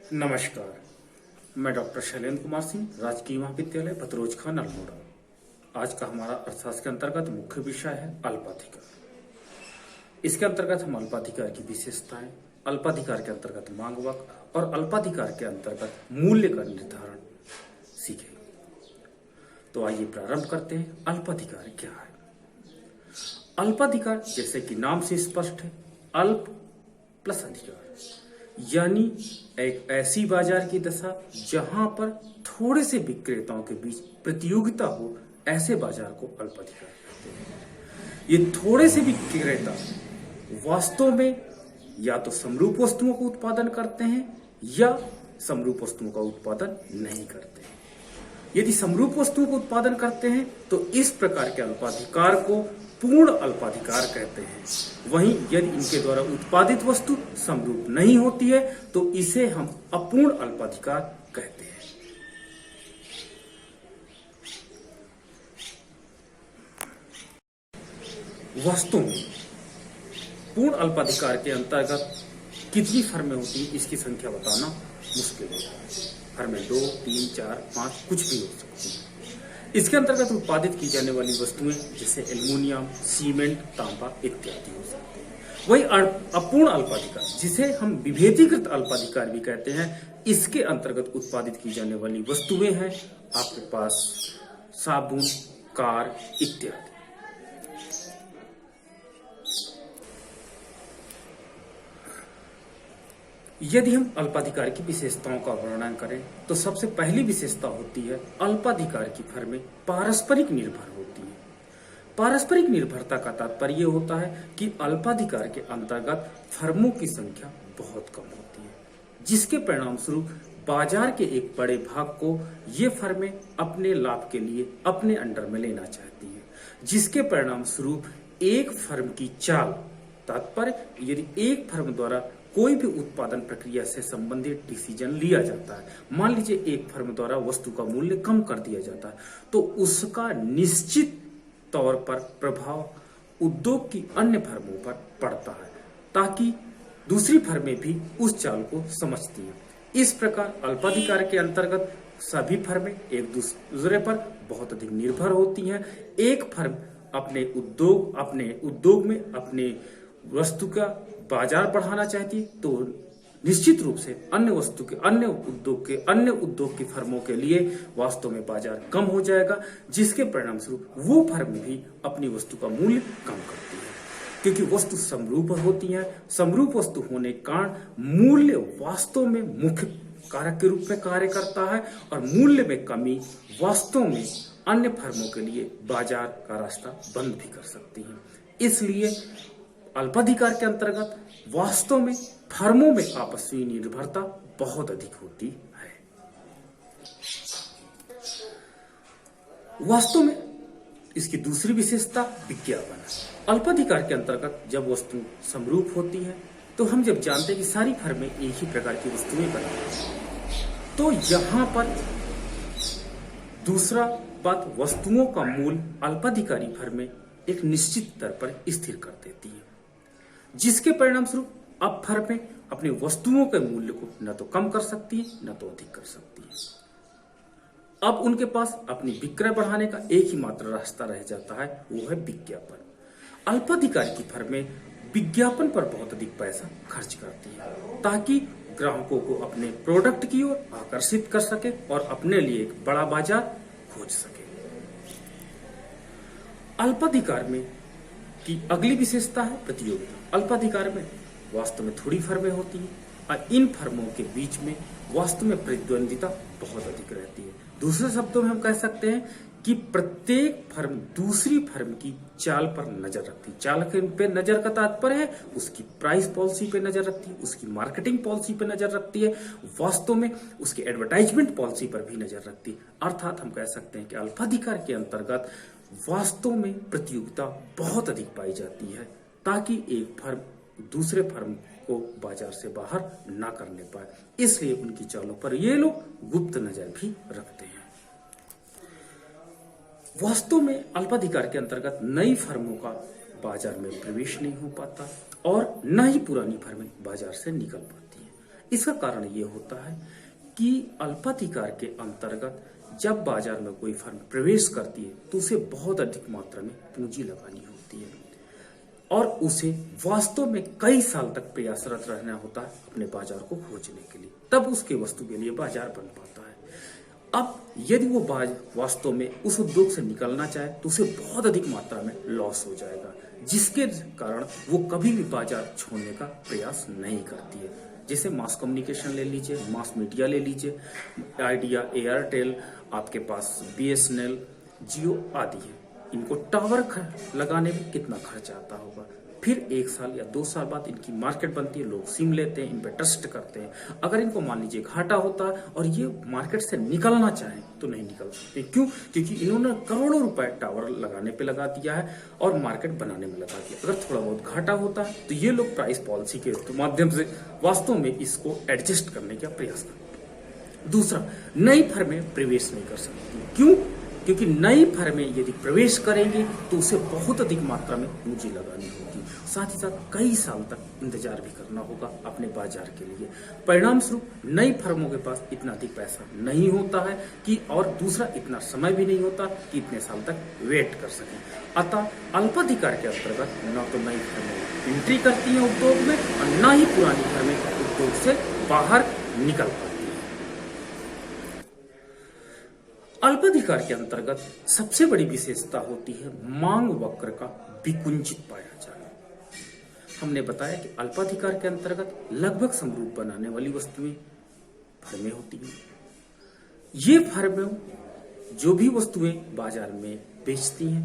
नमस्कार। मैं डॉक्टर शैलेंद्र कुमार सिंह, राजकीय महाविद्यालय भतरोज खान अल्मोड़ा। आज का हमारा अर्थशास्त्र के अंतर्गत मुख्य विषय है अल्पाधिकार। इसके अंतर्गत हम अल्पाधिकार की विशेषताएं, अल्पाधिकार के अंतर्गत मांग वक्र और अल्पाधिकार के अंतर्गत मूल्य का निर्धारण सीखेंगे। तो आइए प्रारंभ करते हैं। अल्पाधिकार क्या है? अल्पाधिकार जैसे कि नाम से स्पष्ट है, अल्प प्लस अधिकार, यानी एक ऐसी बाजार की दशा जहां पर थोड़े से विक्रेताओं के बीच प्रतियोगिता हो, ऐसे बाजार को अल्पाधिकार कहते हैं। ये थोड़े से विक्रेता वास्तव में या तो समरूप वस्तुओं का उत्पादन करते हैं या समरूप वस्तुओं का उत्पादन नहीं करते हैं। यदि समरूप वस्तुओं का उत्पादन करते हैं तो इस प्रकार के अल्पाधिकार को पूर्ण अल्पाधिकार कहते हैं। वहीं यदि इनके द्वारा उत्पादित वस्तु समरूप नहीं होती है तो इसे हम अपूर्ण अल्पाधिकार कहते हैं। वस्तु में पूर्ण अल्पाधिकार के अंतर्गत कितनी फर्में होती है इसकी संख्या बताना मुश्किल होता है। फर्में 2, 3, 4, 5 कुछ भी हो सकती है। इसके अंतर्गत उत्पादित की जाने वाली वस्तुएं जैसे एल्युमिनियम, सीमेंट, तांबा इत्यादि हो सकते हैं। वही अपूर्ण अल्पाधिकार जिसे हम विभेदीकृत अल्पाधिकार भी कहते हैं, इसके अंतर्गत उत्पादित की जाने वाली वस्तुएं हैं आपके पास साबुन, कार इत्यादि। यदि हम अल्पाधिकार की विशेषताओं का वर्णन करें तो सबसे पहली विशेषता होती है अल्पाधिकार की फर्में पारस्परिक निर्भर होती है। पारस्परिक निर्भरता का तात्पर्य होता है कि अल्पाधिकार के अंतर्गत फर्मों की संख्या बहुत कम होती है, जिसके परिणाम स्वरूप बाजार के एक बड़े भाग को ये फर्में अपने लाभ के लिए अपने अंडर में लेना चाहती है, जिसके परिणाम स्वरूप एक फर्म की चाल, तात्पर्य यदि एक फर्म द्वारा कोई भी उत्पादन प्रक्रिया से संबंधित डिसीजन लिया जाता है, मान लीजिए एक फर्म द्वारा वस्तु का मूल्य कम कर दिया जाता है, तो उसका निश्चित तौर पर प्रभाव उद्योग की अन्य फर्मों पर पड़ता है, ताकि दूसरी फर्में भी उस चाल को समझती हैं। इस प्रकार अल्पाधिकार के अंतर्गत सभी फर्में एक दूसरे पर बहुत अधिक निर्भर होती हैं। एक फर्म अपने उद्योग में अपने वस्तु का बाजार बढ़ाना चाहती है तो निश्चित रूप से अन्य उद्योग की फर्मों के लिए वास्तव में बाजार कम हो जाएगा, जिसके परिणाम स्वरूप वो फर्म भी अपनी वस्तु का मूल्य कम करती है, क्योंकि वस्तु समरूप होती है। समरूप वस्तु होने के कारण मूल्य वास्तव में मुख्य कारक के रूप में कार्य करता है और मूल्य में कमी वास्तव में अन्य फर्मों के लिए बाजार का रास्ता बंद भी कर सकती है। इसलिए अल्पाधिकार के अंतर्गत वास्तव में फर्मों में आपसी निर्भरता बहुत अधिक होती है। वास्तव में इसकी दूसरी विशेषता विज्ञापन है। अल्पाधिकार के अंतर्गत जब वस्तु समरूप होती है तो हम जब जानते हैं कि सारी फर्में एक ही प्रकार की वस्तुएं बनाती हैं, तो यहां पर दूसरा बात, वस्तुओं का मूल्य अल्पाधिकारी फर्में एक निश्चित दर पर स्थिर कर देती है, जिसके परिणाम स्वरूप अब फर्में अपनी वस्तुओं के मूल्य को न तो कम कर सकती है न तो अधिक कर सकती है। अब उनके पास अपनी विक्रय बढ़ाने का एक ही मात्र रास्ता रह जाता है, वो है विज्ञापन। अल्पाधिकार की फर्में विज्ञापन पर बहुत अधिक पैसा खर्च करती है ताकि ग्राहकों को अपने प्रोडक्ट की ओर आकर्षित कर सके और अपने लिए एक बड़ा बाजार खोज सके। अल्पाधिकार में की अगली विशेषता है प्रतियोगिता। अल्पाधिकार में वास्तव में थोड़ी फर्में होती हैं और इन फर्मों के बीच में वास्तव में प्रतिद्वंदिता बहुत अधिक रहती है। दूसरे शब्दों में हम कह सकते हैं कि प्रत्येक फर्म दूसरी फर्म की चाल पर नजर रखती है। चाल पे नजर का तात्पर्य है उसकी प्राइस पॉलिसी पे नजर रखती है, उसकी मार्केटिंग पॉलिसी पे नजर रखती है, वास्तव में उसकी एडवर्टाइजमेंट पॉलिसी पर भी नजर रखती है। अर्थात हम कह सकते हैं कि अल्पाधिकार के अंतर्गत वास्तव में प्रतियोगिता बहुत अधिक पाई जाती है ताकि एक फर्म दूसरे फर्म को बाजार से बाहर ना करने पाए, इसलिए उनकी चालों पर ये लोग गुप्त नजर भी रखते हैं। वास्तव में अल्पाधिकार के अंतर्गत नई फर्मों का बाजार में प्रवेश नहीं हो पाता और न ही पुरानी फर्में बाजार से निकल पाती हैं। इसका कारण ये होता है कि अल्पाधिकार के अंतर्गत जब बाजार में कोई फर्म प्रवेश करती है तो उसे बहुत अधिक मात्रा में पूंजी लगानी होती है और उसे वास्तव में कई साल तक प्रयासरत रहना होता है अपने बाजार को खोजने के लिए, तब उसके वस्तु के लिए बाजार बन पाता है। अब यदि वो वास्तव में उस उद्योग से निकलना चाहे तो उसे बहुत अधिक मात्रा में लॉस हो जाएगा, जिसके कारण वो कभी भी बाजार छोड़ने का प्रयास नहीं करती है। जैसे मास कम्युनिकेशन ले लीजिए, मास मीडिया ले लीजिए, आइडिया, एयरटेल, आपके पास BSNL, जियो आदि है। इनको टावर लगाने में कितना खर्च आता होगा, फिर 1 साल या 2 साल बाद इनकी मार्केट बनती है, लोग सिम लेते हैं, इन पे ट्रस्ट करते हैं। अगर इनको मान लीजिए घाटा होता है और ये मार्केट से निकलना चाहें तो नहीं निकल सकते। क्यों? क्योंकि इन्होंने करोड़ों रुपए टावर लगाने पे लगा दिया है और मार्केट बनाने में लगा दिया। अगर थोड़ा बहुत घाटा होता है तो ये लोग प्राइस पॉलिसी के माध्यम से वास्तव में इसको एडजस्ट करने का प्रयास करते हैं। दूसरा, नई फर्में प्रवेश नहीं कर सकती। क्यों? क्योंकि नई फर्में यदि प्रवेश करेंगे तो उसे बहुत अधिक मात्रा में पूंजी लगानी होगी, साथ ही साथ कई साल तक इंतजार भी करना होगा अपने बाजार के लिए। परिणाम स्वरूप नई फर्मों के पास इतना अधिक पैसा नहीं होता है कि, और दूसरा इतना समय भी नहीं होता कि इतने साल तक वेट कर सकें। अतः अल्पाधिकार के अंतर्गत न तो नई फर्में एंट्री करती हैं उद्योग में और न ही पुरानी फर्में उद्योग से बाहर निकल पाती। अल्पाधिकार के अंतर्गत सबसे बड़ी विशेषता होती है मांग वक्र का विकुंचित पाया जाना। हमने बताया कि अल्पाधिकार के अंतर्गत लगभग समरूप बनाने वाली वस्तुएं फर्में होती हैं। ये फर्में जो भी वस्तुएं बाजार में बेचती हैं,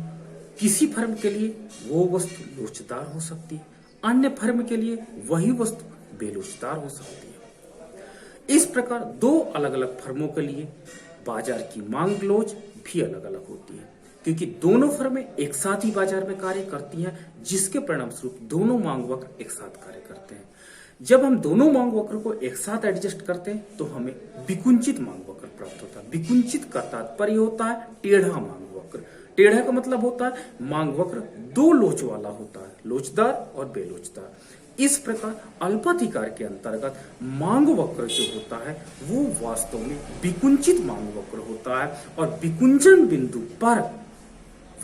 किसी फर्म के लिए वो वस्तु लोचदार हो सकती है, अन्य फर्म के लिए वही वस्तु बेलोचदार हो सकती है। इस प्रकार 2 अलग अलग फर्मों के लिए बाजार की मांग लोच भी अलग अलग होती है, क्योंकि दोनों फर्में एक साथ ही बाजार में कार्य करती हैं, जिसके परिणाम स्वरूप दोनों मांग वक्र एक साथ कार्य करते हैं। जब हम दोनों मांग वक्र को एक साथ एडजस्ट करते हैं तो हमें विकुंचित मांग वक्र प्राप्त होता है। विकुंचित का तात्पर्य होता है टेढ़ा मांग वक्र। टेढ़ा का मतलब होता है मांग वक्र 2 लोच वाला होता है, लोचदार और बेलोचदार। इस प्रकार अल्पाधिकार के अंतर्गत मांग वक्र जो होता है वो वास्तव में विकुंचित मांग वक्र होता है और विकुंचन बिंदु पर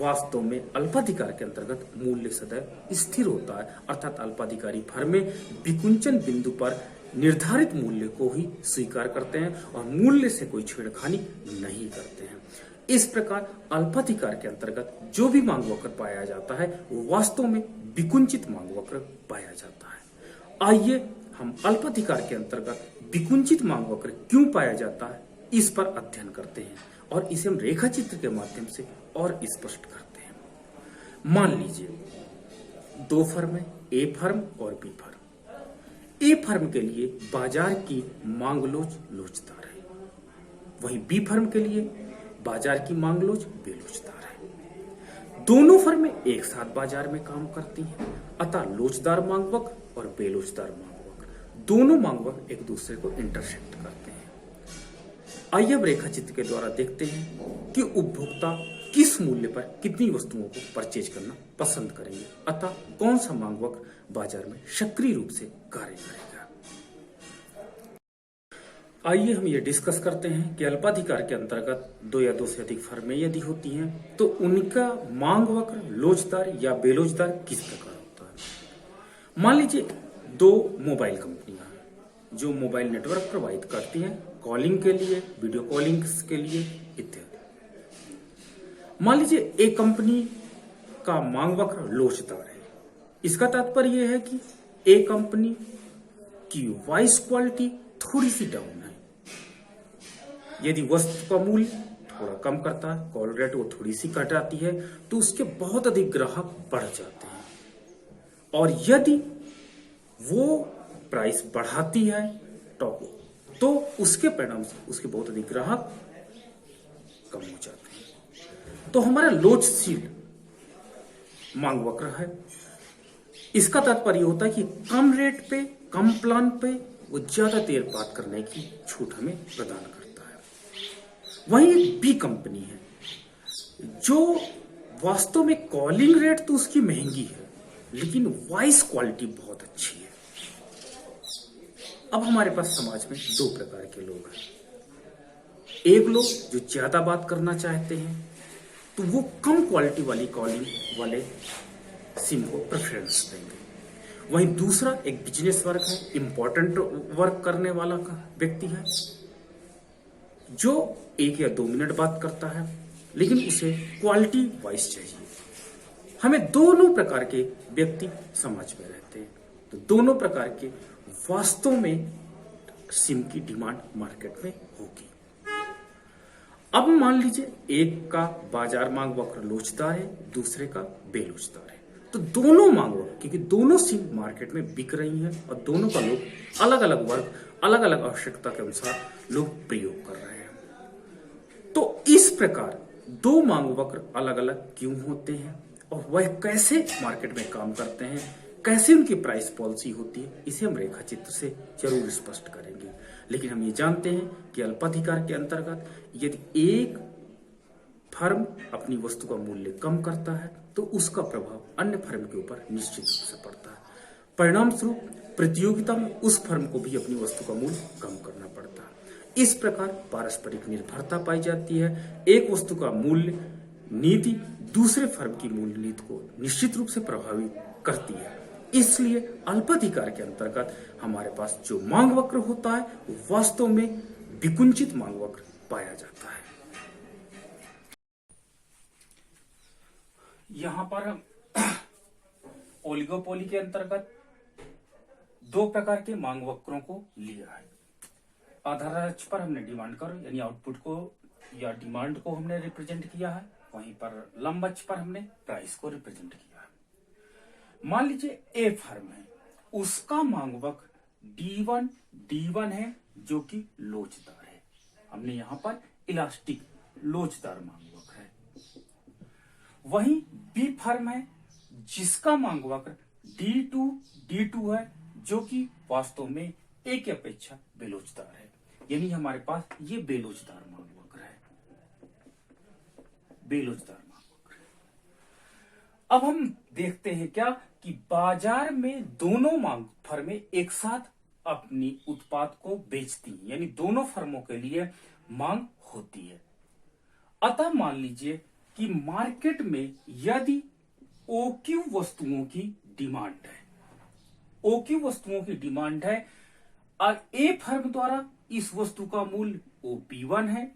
वास्तव में अल्पाधिकार के अंतर्गत मूल्य सदैव स्थिर होता है, अर्थात अल्पाधिकारी फर्में विकुंचन बिंदु पर निर्धारित मूल्य को ही स्वीकार करते हैं और मूल्य से कोई छेड़खानी नहीं करते हैं। इस प्रकार अल्पाधिकार के अंतर्गत जो भी मांग वक्र पाया जाता है वो वास्तव में विकुंचित मांग वक्र पाया जाता है। आइए हम अल्पाधिकार के अंतर्गत विकुंचित मांग वक्र क्यों पाया जाता है इस पर अध्ययन करते हैं और इसे हम रेखा चित्र के माध्यम से और स्पष्ट करते हैं। मान लीजिए 2 फर्म है, ए फर्म और बी फर्म। ए फर्म के लिए बाजार की मांग लोचदार है, वहीं बी फर्म के लिए बाजार की मांग बेलोचदार है। दोनों फर्में एक साथ बाजार में काम करती हैं, अतः लोचदार मांग वक्र और बेलोचदार मांग वक्र दोनों मांग वक्र एक दूसरे को इंटरसेक्ट करते हैं। आइए अब रेखा चित्र के द्वारा देखते हैं कि उपभोक्ता किस मूल्य पर कितनी वस्तुओं को परचेज करना पसंद करेंगे, अतः कौन सा मांग वक्र बाजार में सक्रिय रूप से कार्य करेगा। आइए हम ये डिस्कस करते हैं कि अल्पाधिकार के अंतर्गत 2 या 2 से अधिक फर्में यदि होती हैं तो उनका मांग वक्र लोचदार या बेलोचदार किस प्रकार होता है। मान लीजिए 2 मोबाइल कंपनियां हैं जो मोबाइल नेटवर्क प्रोवाइड करती हैं कॉलिंग के लिए, वीडियो कॉलिंग के लिए इत्यादि। मान लीजिए एक कंपनी का मांग वक्र लोचदार है। इसका तात्पर्य यह है कि एक कंपनी की वॉइस क्वालिटी थोड़ी सी डाउन है। यदि वस्तु का मूल्य थोड़ा कम करता है, कॉल रेट वो थोड़ी सी घटाती है, तो उसके बहुत अधिक ग्राहक बढ़ जाते हैं। और यदि वो प्राइस बढ़ाती है तो उसके परिणाम से उसके बहुत अधिक ग्राहक कम हो जाते हैं। तो हमारा लोचशील मांग वक्र है। इसका तात्पर्य होता है कि कम रेट पे, कम प्लान पे वो ज्यादा देर बात करने की छूट हमें प्रदान करता है। वहीं एक बी कंपनी है जो वास्तव में कॉलिंग रेट तो उसकी महंगी है लेकिन वॉइस क्वालिटी बहुत अच्छी है। अब हमारे पास समाज में दो प्रकार के लोग हैं। एक लोग जो ज्यादा बात करना चाहते हैं तो वो कम क्वालिटी वाली कॉलिंग वाले सिम को प्रेफरेंस देंगे। वहीं दूसरा एक बिजनेस वर्क है, इंपॉर्टेंट वर्क करने वाला का व्यक्ति है जो 1 या 2 मिनट बात करता है लेकिन उसे क्वालिटी वाइज चाहिए। हमें दोनों प्रकार के व्यक्ति समाज में रहते हैं, तो दोनों प्रकार के वास्तव में सिम की डिमांड मार्केट में होगी। अब मान लीजिए एक का बाजार मांग वक्र लोचदार है, दूसरे का बेलोचदार है, तो दोनों मांग वक्र, क्योंकि दोनों सिम मार्केट में बिक रही हैं और दोनों का लोग अलग अलग वर्ग अलग अलग आवश्यकता के अनुसार लोग प्रयोग कर रहे हैं, तो इस प्रकार दो मांग वक्र अलग अलग क्यों होते हैं और वह कैसे मार्केट में काम करते हैं, कैसे उनकी प्राइस पॉलिसी होती है, इसे हम रेखा चित्र से जरूर स्पष्ट करेंगे। लेकिन हम ये जानते हैं कि अल्पाधिकार के अंतर्गत यदि एक फर्म अपनी वस्तु का मूल्य कम करता है तो उसका प्रभाव अन्य फर्म के ऊपर निश्चित रूप से पड़ता है। परिणाम स्वरूप प्रतियोगिता में उस फर्म को भी अपनी वस्तु का मूल्य कम करना पड़ता है। इस प्रकार पारस्परिक निर्भरता पाई जाती है। एक वस्तु का मूल्य नीति दूसरे फर्म की मूल्य नीति को निश्चित रूप से प्रभावित करती है। इसलिए अल्पाधिकार के अंतर्गत हमारे पास जो मांग वक्र होता है वो वास्तव में विकुंचित मांग वक्र पाया जाता है। यहां पर हम ओलिगोपोली के अंतर्गत दो प्रकार के मांग वक्रों को लिया है। आधार अक्ष पर हमने डिमांड कर यानी आउटपुट को या डिमांड को हमने रिप्रेजेंट किया है, वहीं पर लंब अक्ष पर हमने प्राइस को रिप्रेजेंट किया है। मान लीजिए ए फर्म है, उसका मांग वक्र D1 है जो कि लोचदार है। हमने यहां पर इलास्टिक लोचदार मांग वक्र है। वहीं बी फर्म है जिसका मांग वक्र D2 है जो कि वास्तव में ए की अपेक्षा बेलोचदार है, यानी हमारे पास ये बेलोचदार मांग वक्र है, बेलोचदार मांग वक्र। अब हम देखते हैं क्या कि बाजार में दोनों मांग फर्में एक साथ अपनी उत्पाद को बेचती हैं, यानी दोनों फर्मों के लिए मांग होती है। अतः मान लीजिए कि मार्केट में यदि OQ वस्तुओं की डिमांड है, OQ वस्तुओं की डिमांड है और ए फर्म द्वारा इस वस्तु का मूल्य OP1 है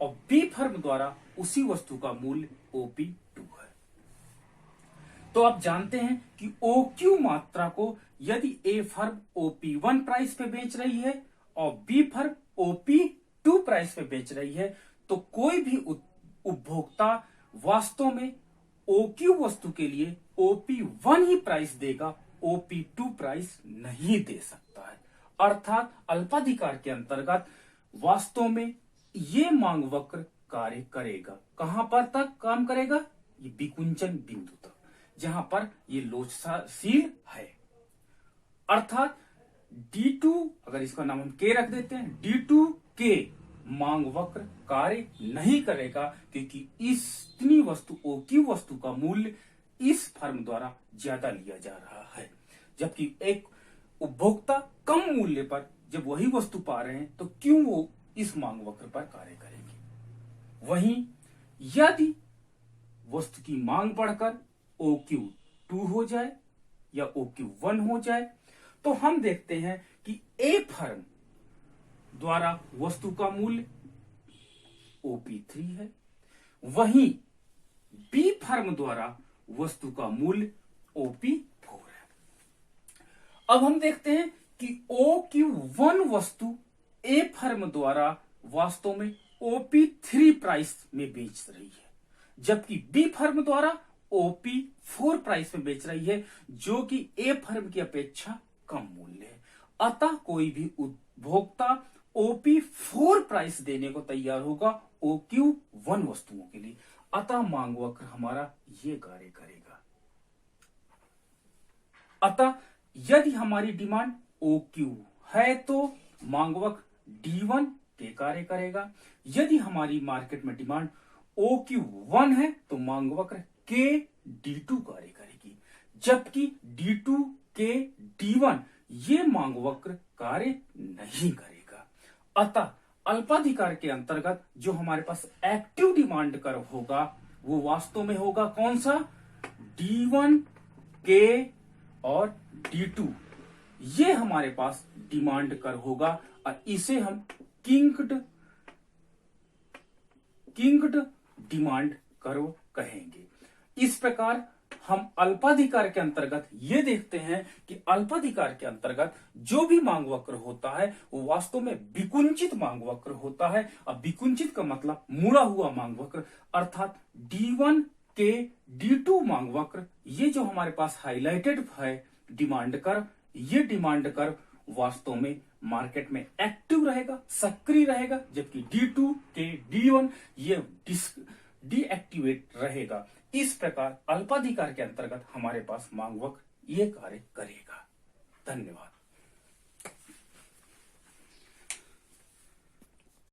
और बी फर्म द्वारा उसी वस्तु का मूल्य OP2 है, तो आप जानते हैं कि OQ मात्रा को यदि ए फर्म OP1 प्राइस पे बेच रही है और बी फर्म OP2 प्राइस पे बेच रही है, तो कोई भी उपभोक्ता वास्तव में OQ वस्तु के लिए OP1 ही प्राइस देगा, OP2 प्राइस नहीं दे सकता है। अर्थात अल्पाधिकार के अंतर्गत वास्तव में ये मांग वक्र कार्य करेगा। कहां पर तक काम करेगा? ये विकुंचन बिंदु तक, जहां पर ये लोचशील है। अर्थात D2, अगर इसका नाम हम K रख देते हैं, D2 के मांग वक्र कार्य नहीं करेगा क्योंकि इतनी वस्तु OQ वस्तु का मूल्य इस फर्म द्वारा ज्यादा लिया जा रहा है, जबकि एक उपभोक्ता कम मूल्य पर जब वही वस्तु पा रहे हैं तो क्यों वो इस मांग वक्र पर कार्य करेंगे। वहीं यदि वस्तु की मांग बढ़कर OQ2 हो जाए या OQ1 हो जाए तो हम देखते हैं कि ए फर्म द्वारा वस्तु का मूल्य OP3 है, वहीं बी फर्म द्वारा वस्तु का मूल्य OP4 है। अब हम देखते हैं कि OQ1 वस्तु ए फर्म द्वारा वास्तव में OP3 प्राइस में बेच रही है, जबकि बी फर्म द्वारा OP4 प्राइस में बेच रही है, जो कि ए फर्म की अपेक्षा कम मूल्य है। अतः कोई भी उपभोक्ता OP4 प्राइस देने को तैयार होगा OQ1 वस्तुओं के लिए। अतः मांग वक्र हमारा ये कार्य करेगा। अतः यदि हमारी डिमांड OQ है तो मांग वक्र D1 के कार्य करेगा। यदि हमारी मार्केट में डिमांड OQ1 है तो मांग वक्र K D2 कार्य करेगी, जबकि D2 K D1 ये मांग वक्र कार्य नहीं करेगा। अतः अल्पाधिकार के अंतर्गत जो हमारे पास एक्टिव डिमांड कर्व होगा वो वास्तव में होगा कौन सा, D1, K और D2। ये हमारे पास डिमांड कर्व होगा और इसे हम किंक्ड डिमांड कर्व कहेंगे। इस प्रकार हम अल्पाधिकार के अंतर्गत ये देखते हैं कि अल्पाधिकार के अंतर्गत जो भी मांग वक्र होता है वो वास्तव में विकुंचित मांग वक्र होता है। अब विकुंचित का मतलब मुड़ा हुआ मांग वक्र, अर्थात D1 के D2 मांग वक्र, ये जो हमारे पास हाईलाइटेड है डिमांड कर्व, ये डिमांड कर्व वास्तव में मार्केट में एक्टिव रहेगा, सक्रिय रहेगा, जबकि D2 के D1 ये डीएक्टिवेट रहेगा। इस प्रकार अल्पाधिकार के अंतर्गत हमारे पास मांग वक्र ये कार्य करेगा। धन्यवाद।